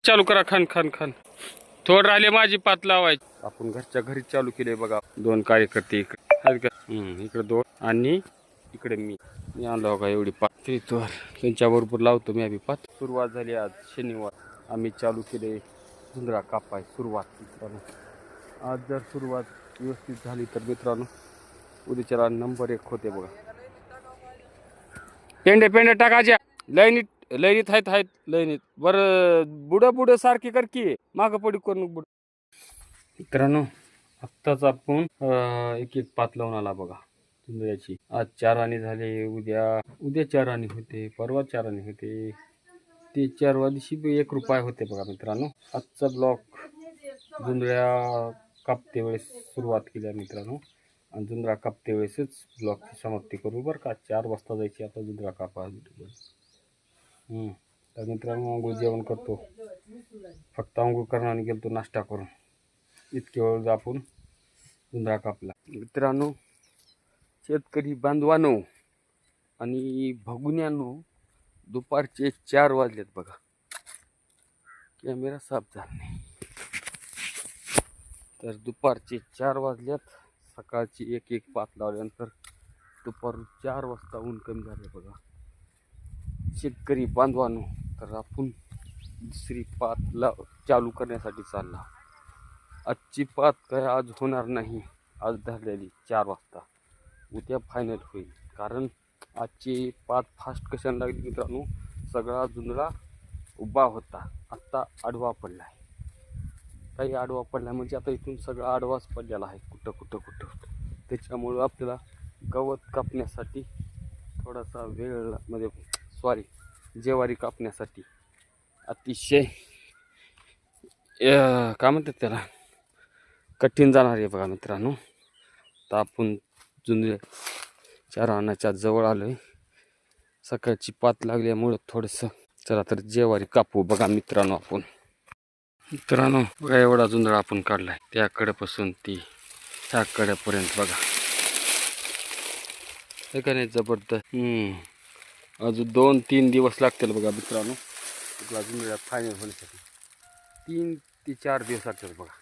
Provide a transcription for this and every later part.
चालू करा. खान खान खान थोड राहिले माझी पात लावायची. आपण घरच्या घरी चालू केले बघा. 2 कार्यकर्ते इकडे 2 आणि इकडे मी आणलो का एवढी पात. त्यांच्या बरोबर लावतो मी आम्ही पात. सुरुवात झाली आज शनिवार. आम्ही चालू केले झुंजळा कापाय सुरुवात मित्रांनो. आज जर सुरुवात व्यवस्थित झाली तर मित्रांनो उद्याच्याला नंबर 1 होते बघा. पेंडे टाकायच्या लयनीत आहेत लयनीत. बरं बुड सारखी कर की मागं पडी करून बुड. मित्रांनो आत्ताच आपण एक पात लावून आला बघा झुंजळ्याची. आज 4 आणे झाले. उद्या 4 आणे होते. परवा 4 आणे होते. ते 4व्या दिवशी 1 रुपया होते बघा मित्रांनो. आजचा ब्लॉक झुंजळ्या कापते वेळेस सुरुवात केली मित्रांनो. आणि झुंजळा कापते वेळेसच ब्लॉकची समाप्ती करू बरं का. 4 वाजता जायची आता झुंजळा कापा. तर मित्रांनो आंघोळ जेवण करतो. फक्त आंघोळ करणार आणि गेलतो नाश्ता करून. इतके वेळ आपण झुंजळा कापला. मित्रांनो शेतकरी बांधवांनो आणि भगुन्यांनो दुपारचे 4 वाजलेत बघा. कॅमेरा साफ झाला नाही. तर दुपारचे 4 वाजल्यात. सकाळची एक पात लावल्यानंतर दुपारून 4 वाजता ऊन कमी झाले बघा. शेतकरी बांधवांनो तर आपण दुसरी पात चालू करण्यासाठी चालला. आजची पात काय आज होणार नाही. आज धरलेली 4 वाजता. उद्या फायनल होईल. कारण आजची पात फास्ट कशाने लागली मित्रांनो. सगळा झुंजळा उभा होता. आत्ता आडवा पडला आहे. काही आडवा पडला म्हणजे आता इथून सगळा आडवाच पडलेला आहे. कुठं त्याच्यामुळं आपल्याला गवत कापण्यासाठी थोडासा वेळ म्हणजे ज्वारी कापण्यासाठी अतिशय काय म्हणतात त्याला कठीण जाणार आहे बघा मित्रांनो. तर आपण झुंजळ्या 4 आण्याच्या जवळ आलोय. सकाळची पात लागल्यामुळं थोडंसं चला तर ज्वारी कापू बघा मित्रांनो आपण. मित्रांनो बघा एवढा झुंजळा आपण काढलाय. त्याकडेपासून ती ह्या कड्यापर्यंत बघा. हे का नाही जबरदस्त. अजून 2-3 दिवस लागतील बघा मित्रांनो. झुंजळ्या फायनल होण्यासाठी 3 ते 4 दिवस लागतील बघा.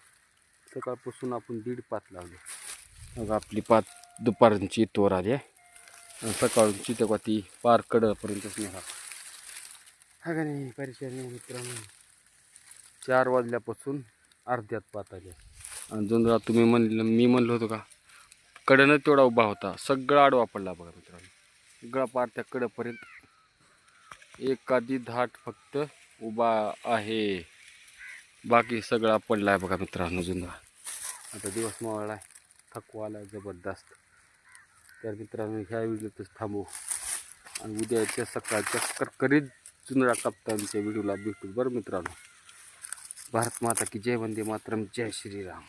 सकाळपासून आपण 1.5 पात लावले बघा. आपली पात दुपारची तोर आली आहे. सकाळची तेव्हा ती पार कड्यापर्यंतच नाही हा का नाही. परेशानी मित्रांनो 4 वाजल्यापासून अर्ध्यात पात आली. आणि झुंजळा तुम्ही मी म्हणलो होतो का कडनं तेवढा उभा होता. सगळा आडवा पडला बघा मित्रांनो. सगळा पार त्या कड्यापर्यंत एखादी धाट फक्त उभा आहे. बाकी सगळा पडलाय बघा मित्रांनो झुंजळा. आता दिवस मावळला आहे. थकवा आला जबरदस्त. तर मित्रांनो ह्या व्हिडिओतच थांबू आणि उद्याच्या सकाळच्या करकरीत झुंजळा कापतांच्या व्हिडिओला भेटू बरं मित्रांनो. भारत माता की जय. वंदे मातरम. जय श्रीराम.